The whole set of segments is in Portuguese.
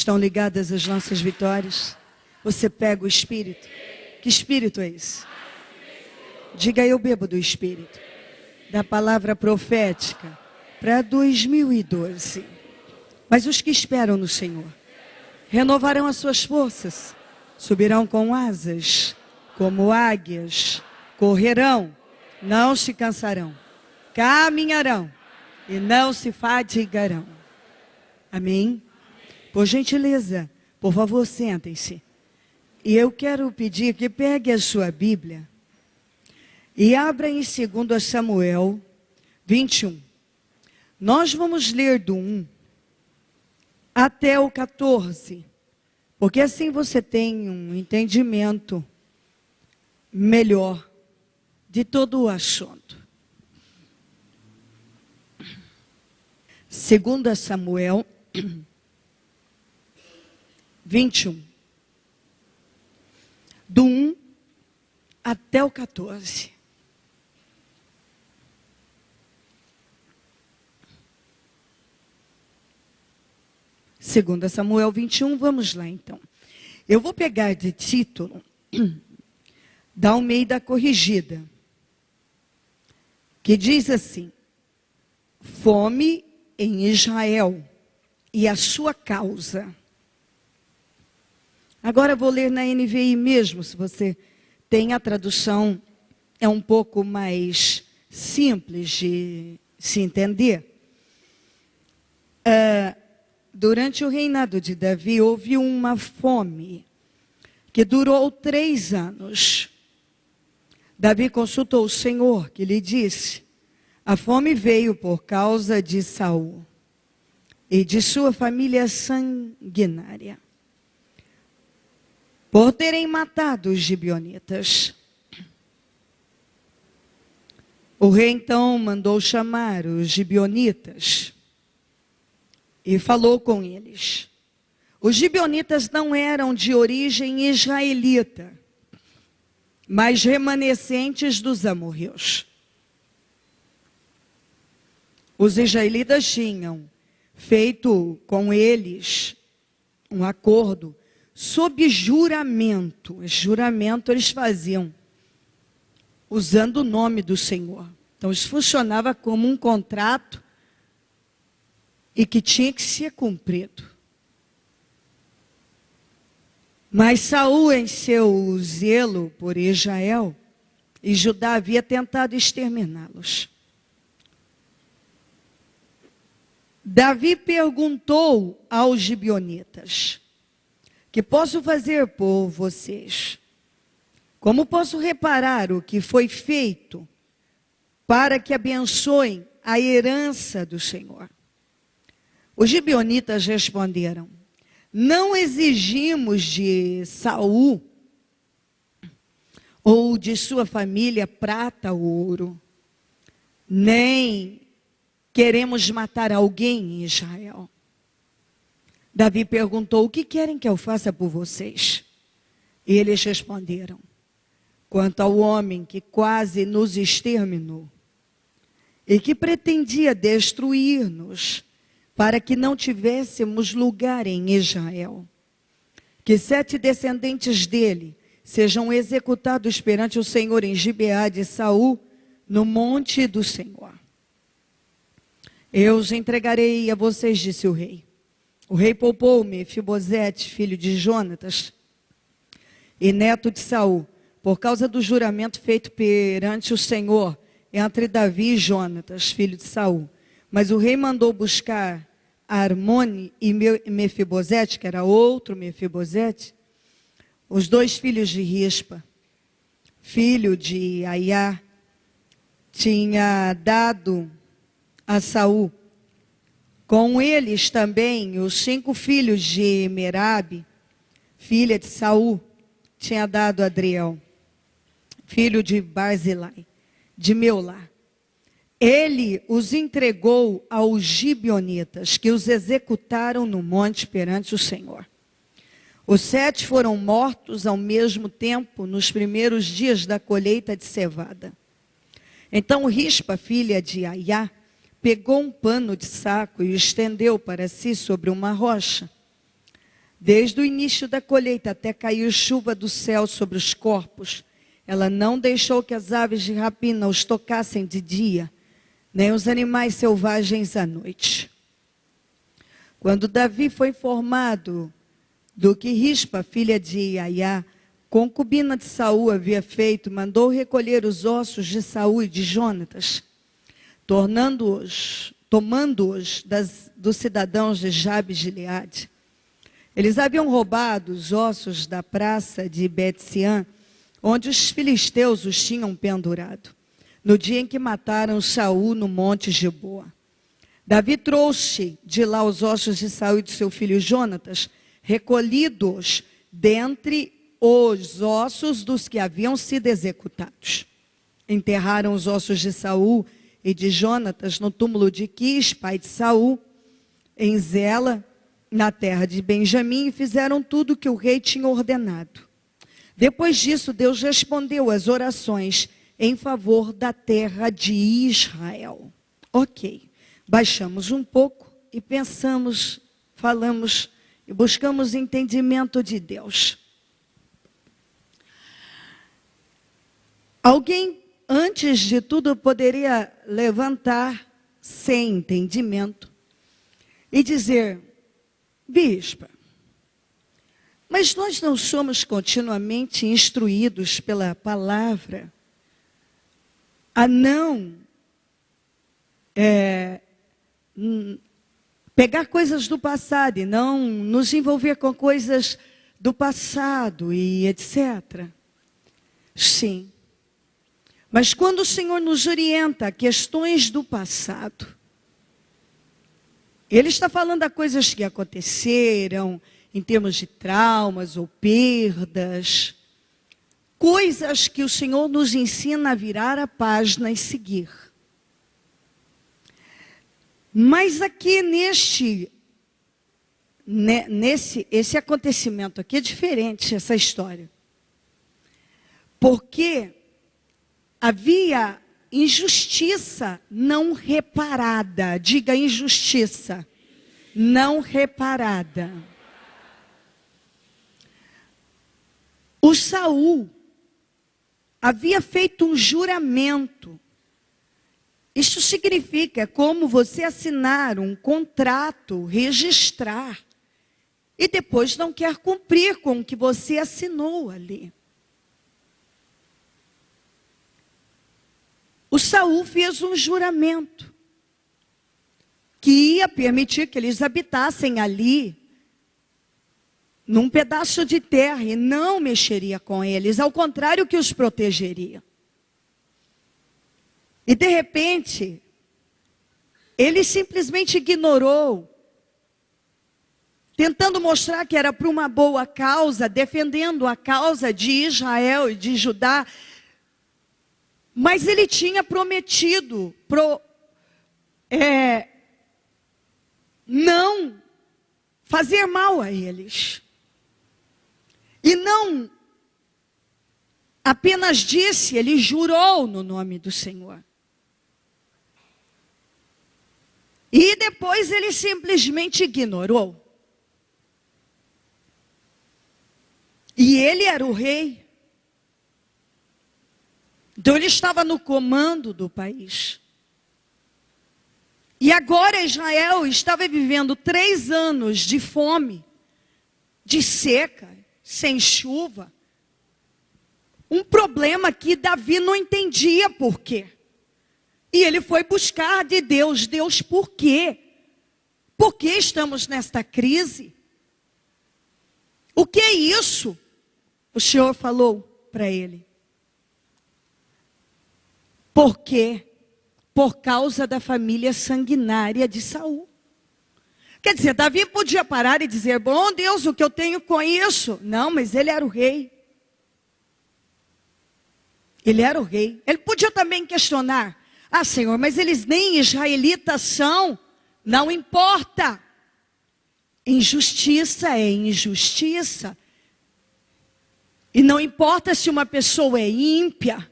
Estão ligadas as nossas vitórias? Você pega o Espírito. Que Espírito é esse? Diga, eu bebo do Espírito. Da palavra profética para 2012. Mas os que esperam no Senhor renovarão as suas forças, subirão com asas, como águias, correrão, não se cansarão, caminharão e não se fadigarão. Amém? Por gentileza, por favor, sentem-se. E eu quero pedir que pegue a sua Bíblia e abra em 2 Samuel 21. Nós vamos ler do 1 até o 14, porque assim você tem um entendimento melhor de todo o assunto. 2 Samuel 21. Do 1 até o 14. Segunda Samuel 21, vamos lá então. Eu vou pegar de título da Almeida Corrigida, que diz assim: fome em Israel e a sua causa. Agora vou ler na NVI mesmo, se você tem a tradução, é um pouco mais simples de se entender. Durante o reinado de Davi, houve uma fome que durou 3 anos. Davi consultou o Senhor, que lhe disse: a fome veio por causa de Saul e de sua família sanguinária, por terem matado os gibeonitas. O rei então mandou chamar os gibeonitas e falou com eles. Os gibeonitas não eram de origem israelita, mas remanescentes dos amorreus. Os israelitas tinham feito com eles um acordo sob juramento. Juramento eles faziam usando o nome do Senhor. Então isso funcionava como um contrato e que tinha que ser cumprido. Mas Saul, em seu zelo por Israel e Judá, havia tentado exterminá-los. Davi perguntou aos gibeonitas: que posso fazer por vocês? Como posso reparar o que foi feito para que abençoem a herança do Senhor? Os gibeonitas responderam: não exigimos de Saul ou de sua família prata ou ouro, nem queremos matar alguém em Israel. Davi perguntou: o que querem que eu faça por vocês? E eles responderam: quanto ao homem que quase nos exterminou e que pretendia destruir-nos, para que não tivéssemos lugar em Israel, que 7 descendentes dele sejam executados perante o Senhor em Gibeá de Saul, no monte do Senhor. Eu os entregarei a vocês, disse o rei. O rei poupou Mefibosete, filho de Jonatas e neto de Saul, por causa do juramento feito perante o Senhor entre Davi e Jonatas, filho de Saul. Mas o rei mandou buscar Armone e Mefibosete, que era outro Mefibosete, os 2 filhos de Rispa, filho de Aiá, tinha dado a Saul. Com eles também os 5 filhos de Merabe, filha de Saul, tinha dado a Adriel, filho de Barzilai, de Meolá. Ele os entregou aos gibeonitas, que os executaram no monte perante o Senhor. Os 7 foram mortos ao mesmo tempo nos primeiros dias da colheita de cevada. Então Rispa, filha de Aiá, pegou um pano de saco e o estendeu para si sobre uma rocha. Desde o início da colheita até cair chuva do céu sobre os corpos, ela não deixou que as aves de rapina os tocassem de dia, nem os animais selvagens à noite. Quando Davi foi informado do que Rispa, filha de Aiá, concubina de Saul, havia feito, mandou recolher os ossos de Saul e de Jonatas, tomando-os dos cidadãos de Jabes de Gileade. Eles haviam roubado os ossos da praça de Bet-Sean, onde os filisteus os tinham pendurado, no dia em que mataram Saul no monte Gilboa. Davi trouxe de lá os ossos de Saul e de seu filho Jonatas, recolhidos dentre os ossos dos que haviam sido executados. Enterraram os ossos de Saul e de Jonatas no túmulo de Quis, pai de Saul, em Zela, na terra de Benjamim, e fizeram tudo o que o rei tinha ordenado. Depois disso, Deus respondeu às orações em favor da terra de Israel. Ok, baixamos um pouco e pensamos, falamos e buscamos entendimento de Deus. Alguém, antes de tudo, poderia levantar sem entendimento e dizer: bispa, mas nós não somos continuamente instruídos pela palavra a não pegar coisas do passado e não nos envolver com coisas do passado e etc. Sim. Mas quando o Senhor nos orienta a questões do passado, Ele está falando a coisas que aconteceram em termos de traumas ou perdas, coisas que o Senhor nos ensina a virar a página e seguir. Mas aqui esse acontecimento aqui é diferente, essa história. Porque havia injustiça não reparada. Diga injustiça não reparada. O Saul havia feito um juramento. Isso significa como você assinar um contrato, registrar, e depois não quer cumprir com o que você assinou ali. O Saul fez um juramento que ia permitir que eles habitassem ali, num pedaço de terra, e não mexeria com eles, ao contrário, que os protegeria. E de repente, ele simplesmente ignorou, tentando mostrar que era para uma boa causa, defendendo a causa de Israel e de Judá. Mas ele tinha prometido não fazer mal a eles. E não apenas disse, ele jurou no nome do Senhor. E depois ele simplesmente ignorou. E ele era o rei. Então ele estava no comando do país. E agora Israel estava vivendo 3 anos de fome, de seca, sem chuva. Um problema que Davi não entendia por quê. E ele foi buscar de Deus. Deus, por quê? Por que estamos nesta crise? O que é isso? O Senhor falou para ele. Por quê? Por causa da família sanguinária de Saul. Quer dizer, Davi podia parar e dizer: bom Deus, o que eu tenho com isso? Não, mas ele era o rei. Ele era o rei. Ele podia também questionar: ah, Senhor, mas eles nem israelitas são. Não importa. Injustiça é injustiça. E não importa se uma pessoa é ímpia,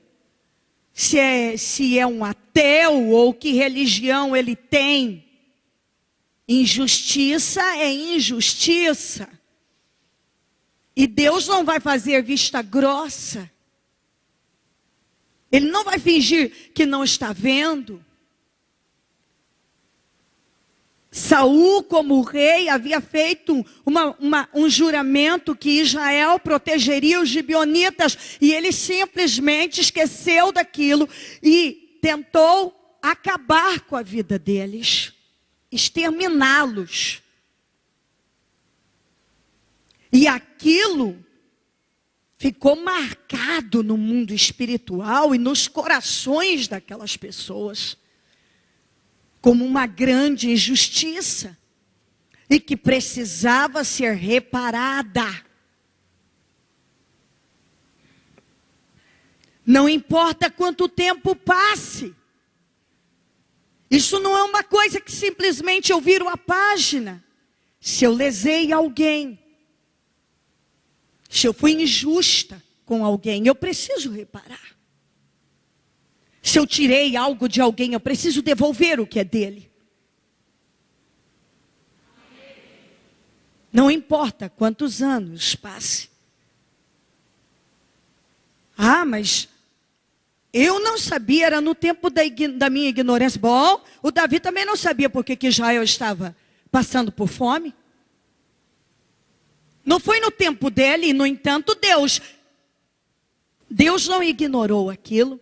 se é um ateu ou que religião ele tem. Injustiça é injustiça. E Deus não vai fazer vista grossa. Ele não vai fingir que não está vendo. Saul, como rei, havia feito um juramento que Israel protegeria os gibeonitas. E ele simplesmente esqueceu daquilo e tentou acabar com a vida deles. Exterminá-los. E aquilo ficou marcado no mundo espiritual e nos corações daquelas pessoas como uma grande injustiça e que precisava ser reparada. Não importa quanto tempo passe. Isso não é uma coisa que simplesmente eu viro a página. Se eu lesei alguém, se eu fui injusta com alguém, eu preciso reparar. Se eu tirei algo de alguém, eu preciso devolver o que é dele. Não importa quantos anos passe. Ah, mas eu não sabia, era no tempo da minha ignorância. Bom, o Davi também não sabia porque que Israel estava passando por fome. Não foi no tempo dele, e no entanto Deus não ignorou aquilo.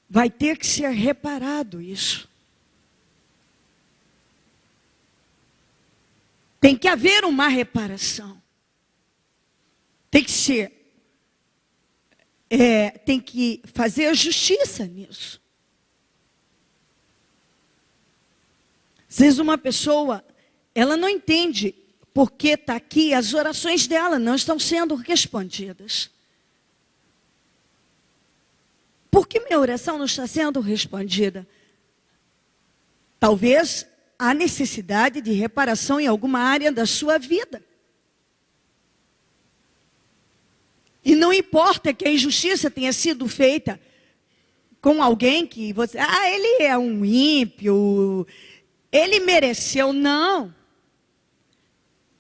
Vai ter que ser reparado isso. Tem que haver uma reparação. Tem que ser. Tem que fazer justiça nisso. Às vezes uma pessoa, ela não entende porque está aqui, as orações dela não estão sendo respondidas. Por que minha oração não está sendo respondida? Talvez há necessidade de reparação em alguma área da sua vida. E não importa que a injustiça tenha sido feita com alguém que você... ele é um ímpio, ele mereceu. Não.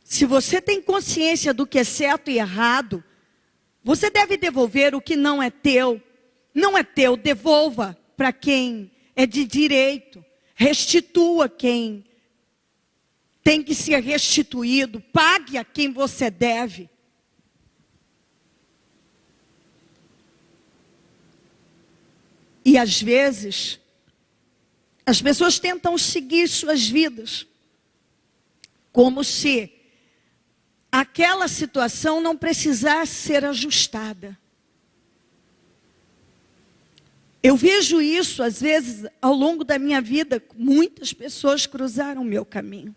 Se você tem consciência do que é certo e errado, você deve devolver o que não é teu. Não é teu, devolva para quem é de direito. Restitua quem tem que ser restituído. Pague a quem você deve. E às vezes, as pessoas tentam seguir suas vidas como se aquela situação não precisasse ser ajustada. Eu vejo isso, às vezes, ao longo da minha vida, muitas pessoas cruzaram o meu caminho.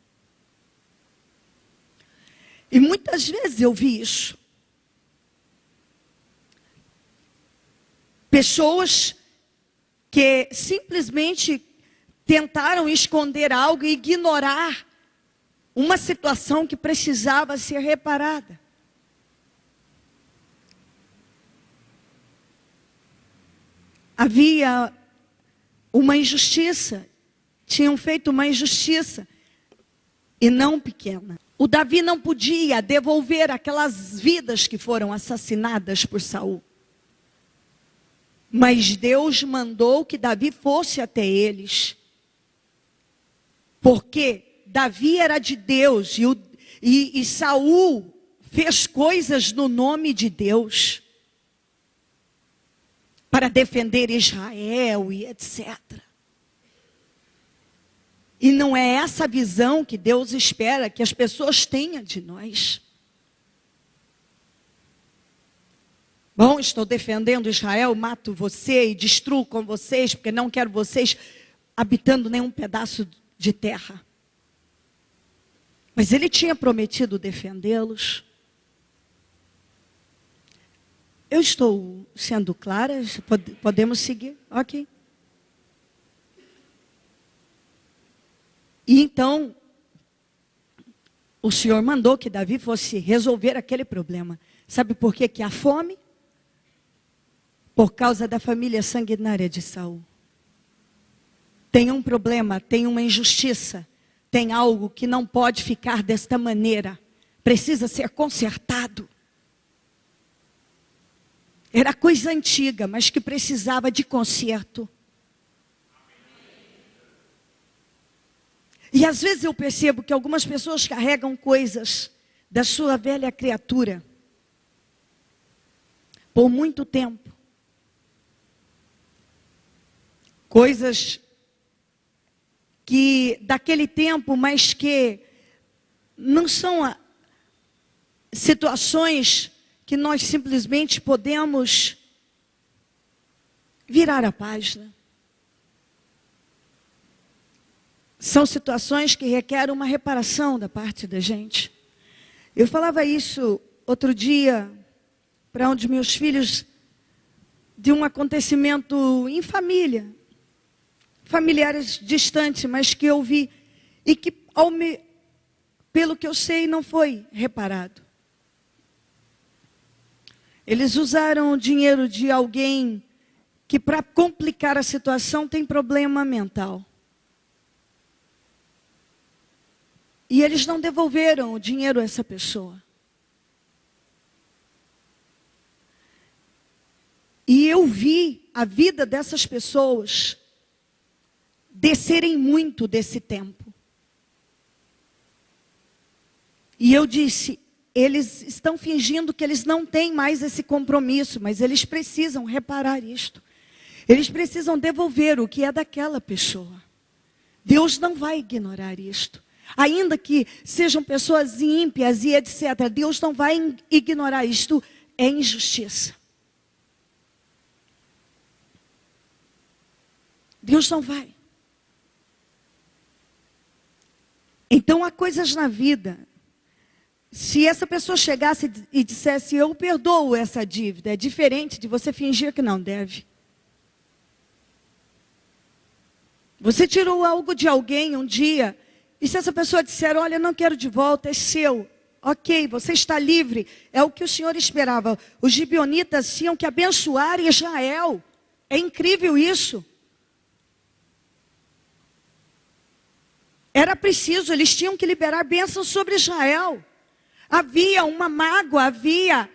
E muitas vezes eu vi isso. Pessoas que simplesmente tentaram esconder algo e ignorar uma situação que precisava ser reparada. Havia uma injustiça, tinham feito uma injustiça, e não pequena. O Davi não podia devolver aquelas vidas que foram assassinadas por Saul. Mas Deus mandou que Davi fosse até eles. Porque Davi era de Deus e Saul fez coisas no nome de Deus. Para defender Israel e etc. E não é essa visão que Deus espera que as pessoas tenham de nós. Bom, estou defendendo Israel, mato você e destruo com vocês, porque não quero vocês habitando nenhum pedaço de terra. Mas ele tinha prometido defendê-los. Eu estou sendo clara? Podemos seguir? Ok. E então, o Senhor mandou que Davi fosse resolver aquele problema. Sabe por que há fome? Por causa da família sanguinária de Saul. Tem um problema, tem uma injustiça, tem algo que não pode ficar desta maneira. precisa ser consertado. Era coisa antiga, mas que precisava de conserto. E às vezes eu percebo que algumas pessoas carregam coisas da sua velha criatura por muito tempo. Coisas que daquele tempo, mas que não são situações que nós simplesmente podemos virar a página. São situações que requerem uma reparação da parte da gente. Eu falava isso outro dia para um dos meus filhos, de um acontecimento em família, familiares distantes, mas que eu vi, e que, pelo que eu sei, não foi reparado. Eles usaram o dinheiro de alguém que, para complicar a situação, tem problema mental. E eles não devolveram o dinheiro a essa pessoa. E eu vi a vida dessas pessoas descerem muito desse tempo. E eu disse, eles estão fingindo que eles não têm mais esse compromisso, mas eles precisam reparar isto. Eles precisam devolver o que é daquela pessoa. Deus não vai ignorar isto. Ainda que sejam pessoas ímpias e etc., Deus não vai ignorar isto. É injustiça. Deus não vai. Então há coisas na vida. Se essa pessoa chegasse e dissesse, eu perdoo essa dívida, é diferente de você fingir que não deve. Você tirou algo de alguém um dia, e se essa pessoa disser, olha, não quero de volta, é seu. Ok, você está livre. É o que o Senhor esperava. Os gibeonitas tinham que abençoar Israel. É incrível isso. Era preciso, eles tinham que liberar bênçãos sobre Israel. Havia uma mágoa, havia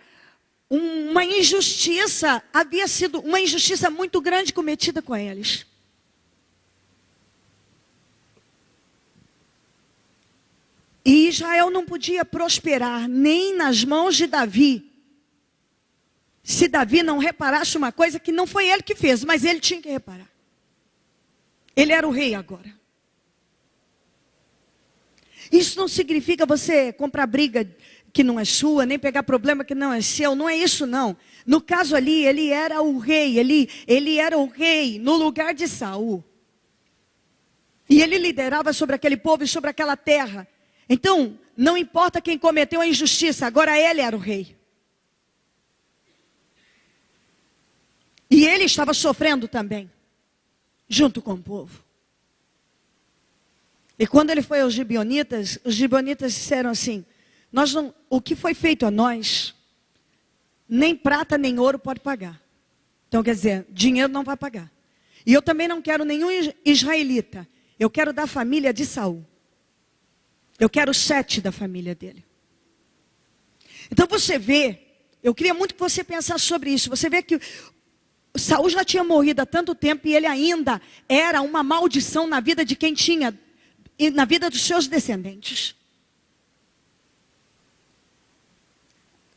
uma injustiça, havia sido uma injustiça muito grande cometida com eles. E Israel não podia prosperar nem nas mãos de Davi, se Davi não reparasse uma coisa que não foi ele que fez, mas ele tinha que reparar. Ele era o rei agora. Isso não significa você comprar briga que não é sua, nem pegar problema que não é seu, não é isso não. No caso ali, ele era o rei, ele era o rei no lugar de Saul. E ele liderava sobre aquele povo e sobre aquela terra. Então, não importa quem cometeu a injustiça, agora ele era o rei. E ele estava sofrendo também, junto com o povo. E quando ele foi aos gibeonitas, os gibeonitas disseram assim, o que foi feito a nós, nem prata nem ouro pode pagar. Então quer dizer, dinheiro não vai pagar. E eu também não quero nenhum israelita. Eu quero da família de Saul. Eu quero 7 da família dele. Então você vê, eu queria muito que você pensasse sobre isso. Você vê que Saul já tinha morrido há tanto tempo e ele ainda era uma maldição na vida de quem tinha, e na vida dos seus descendentes.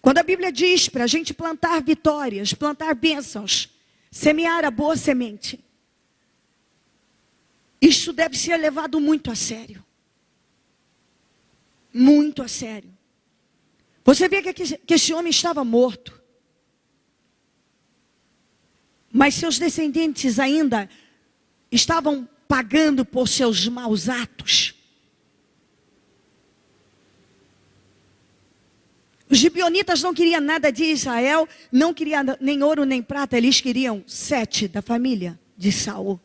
Quando a Bíblia diz para a gente plantar vitórias, plantar bênçãos, semear a boa semente, isso deve ser levado muito a sério. Muito a sério. Você vê que esse homem estava morto. Mas seus descendentes ainda estavam pagando por seus maus atos. Os gibeonitas não queriam nada de Israel, não queriam nem ouro nem prata, eles queriam 7 da família de Saul.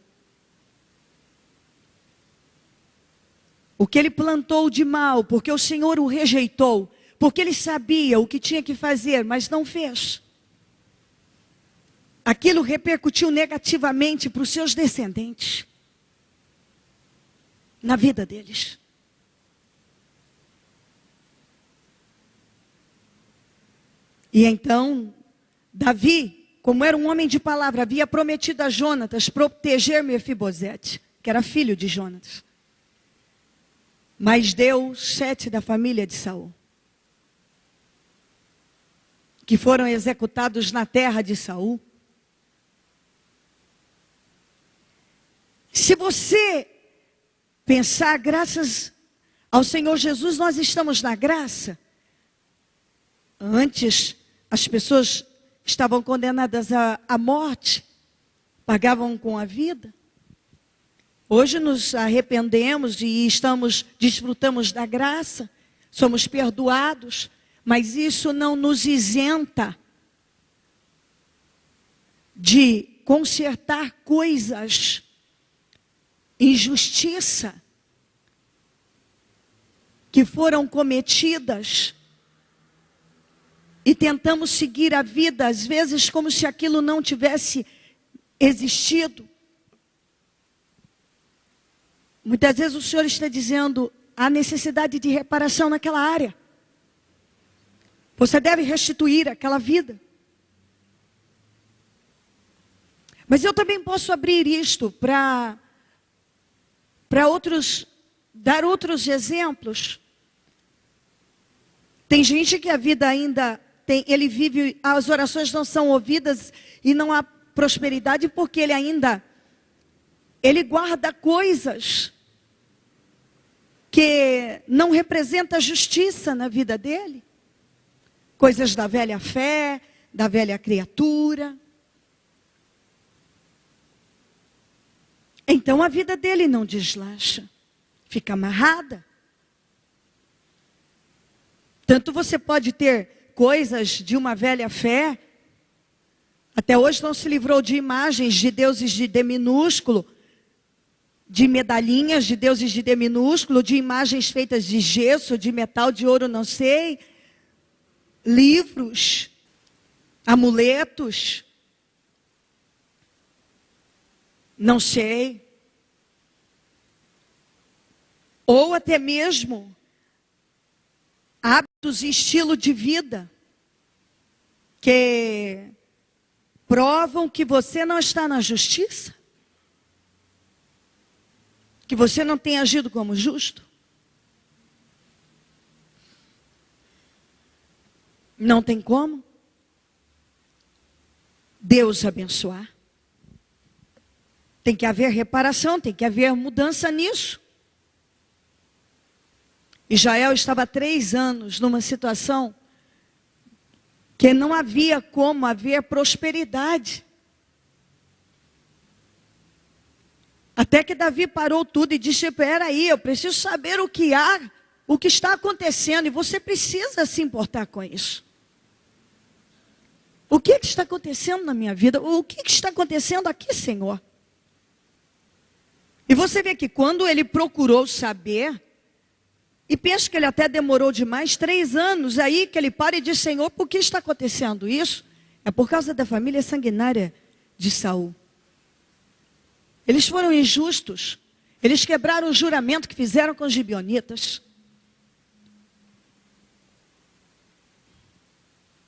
O que ele plantou de mal, porque o Senhor o rejeitou, porque ele sabia o que tinha que fazer, mas não fez. Aquilo repercutiu negativamente para os seus descendentes, na vida deles. E então, Davi, como era um homem de palavra, havia prometido a Jonatas proteger Mefibosete, que era filho de Jonatas. Mas deu 7 da família de Saul, que foram executados na terra de Saul. Se você pensar, graças ao Senhor Jesus, nós estamos na graça. Antes, as pessoas estavam condenadas à morte, pagavam com a vida. Hoje nos arrependemos e desfrutamos da graça, somos perdoados, mas isso não nos isenta de consertar coisas, injustiça, que foram cometidas, e tentamos seguir a vida, às vezes, como se aquilo não tivesse existido. Muitas vezes o Senhor está dizendo, há necessidade de reparação naquela área. Você deve restituir aquela vida. Mas eu também posso abrir isto para dar outros exemplos. Tem gente que a vida ainda tem, ele vive, as orações não são ouvidas e não há prosperidade porque ele guarda coisas que não representam a justiça na vida dele. Coisas da velha fé, da velha criatura. Então a vida dele não deslancha, fica amarrada. Tanto você pode ter coisas de uma velha fé, até hoje não se livrou de imagens de deuses de D minúsculo, de medalhinhas de deuses de D minúsculo, de imagens feitas de gesso, de metal, de ouro, não sei, livros, amuletos, não sei, ou até mesmo hábitos e estilo de vida que provam que você não está na justiça, que você não tem agido como justo. Não tem como Deus abençoar. Tem que haver reparação, tem que haver mudança nisso. Israel estava há 3 anos numa situação que não havia como haver prosperidade. Até que Davi parou tudo e disse, espera aí, eu preciso saber o que está acontecendo, e você precisa se importar com isso. O que está acontecendo na minha vida? O que está acontecendo aqui, Senhor? E você vê que quando ele procurou saber, e penso que ele até demorou demais, 3 anos, aí que ele para e diz, Senhor, por que está acontecendo isso? É por causa da família sanguinária de Saul. Eles foram injustos. Eles quebraram o juramento que fizeram com os gibeonitas.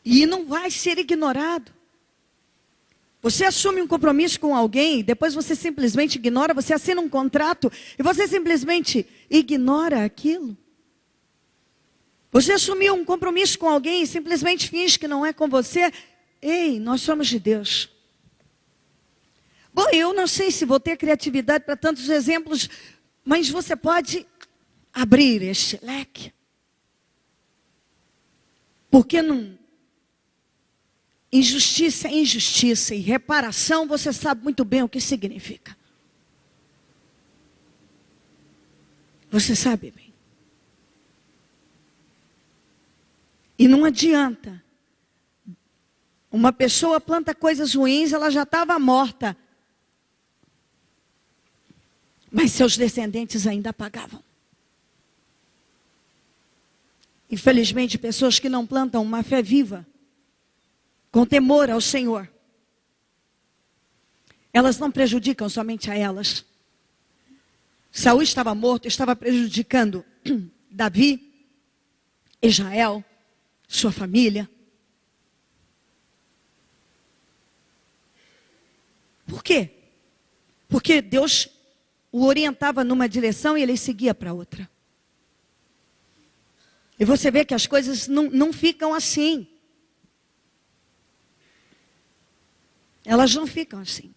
E não vai ser ignorado. Você assume um compromisso com alguém, depois você simplesmente ignora, você assina um contrato e você simplesmente ignora aquilo. Você assumiu um compromisso com alguém e simplesmente finge que não é com você. Ei, nós somos de Deus. Bom, eu não sei se vou ter criatividade para tantos exemplos, mas você pode abrir este leque. Porque não... Injustiça é injustiça, e reparação você sabe muito bem o que significa. Você sabe bem. E não adianta. Uma pessoa planta coisas ruins, ela já estava morta. Mas seus descendentes ainda pagavam. Infelizmente, pessoas que não plantam uma fé viva, com temor ao Senhor, elas não prejudicam somente a elas. Saul estava morto, estava prejudicando Davi, Israel, sua família. Por quê? Porque Deus o orientava numa direção e ele seguia para outra. E você vê que as coisas não ficam assim. Elas não ficam assim.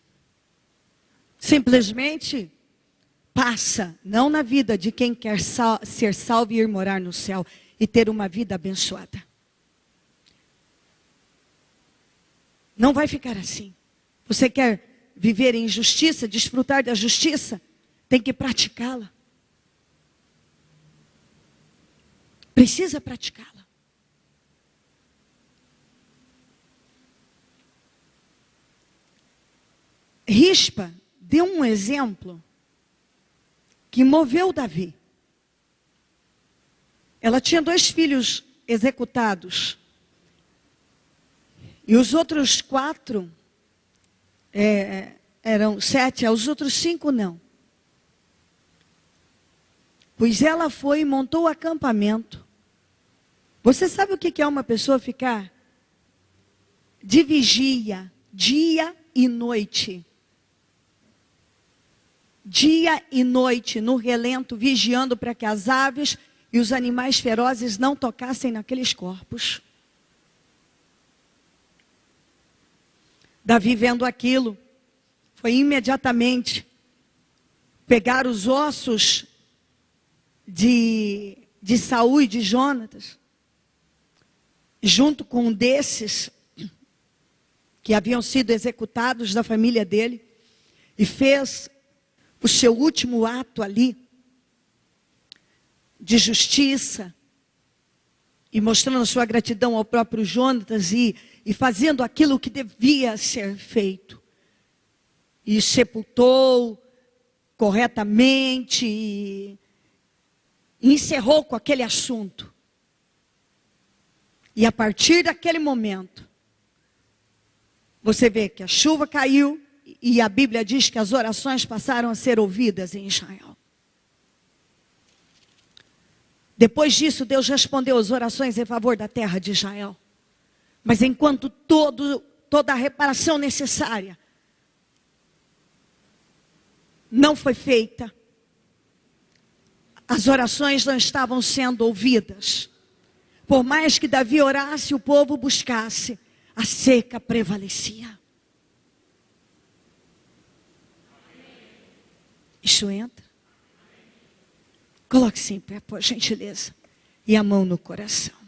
Simplesmente passa, não na vida de quem quer ser salvo e ir morar no céu e ter uma vida abençoada. Não vai ficar assim. Você quer viver em justiça, desfrutar da justiça, tem que praticá-la. Precisa praticá-la. Rispa deu um exemplo que moveu Davi. Ela tinha 2 filhos executados. E os outros 4, eram 7, os outros 5 não. Pois ela foi e montou o acampamento. Você sabe o que é uma pessoa ficar de vigia, dia e noite? Dia e noite, no relento, vigiando para que as aves e os animais ferozes não tocassem naqueles corpos. Davi, vendo aquilo, foi imediatamente pegar os ossos de Saul e de Jonatas, junto com um desses que haviam sido executados da família dele, e fez o seu último ato ali, de justiça, e mostrando sua gratidão ao próprio Jonatas, e fazendo aquilo que devia ser feito. E sepultou corretamente, e encerrou com aquele assunto. E a partir daquele momento, você vê que a chuva caiu, e a Bíblia diz que as orações passaram a ser ouvidas em Israel. Depois disso, Deus respondeu as orações em favor da terra de Israel. Mas enquanto toda a reparação necessária não foi feita, as orações não estavam sendo ouvidas. Por mais que Davi orasse e o povo buscasse, a seca prevalecia. Isso entra? Coloque-se em pé, por gentileza. E a mão no coração.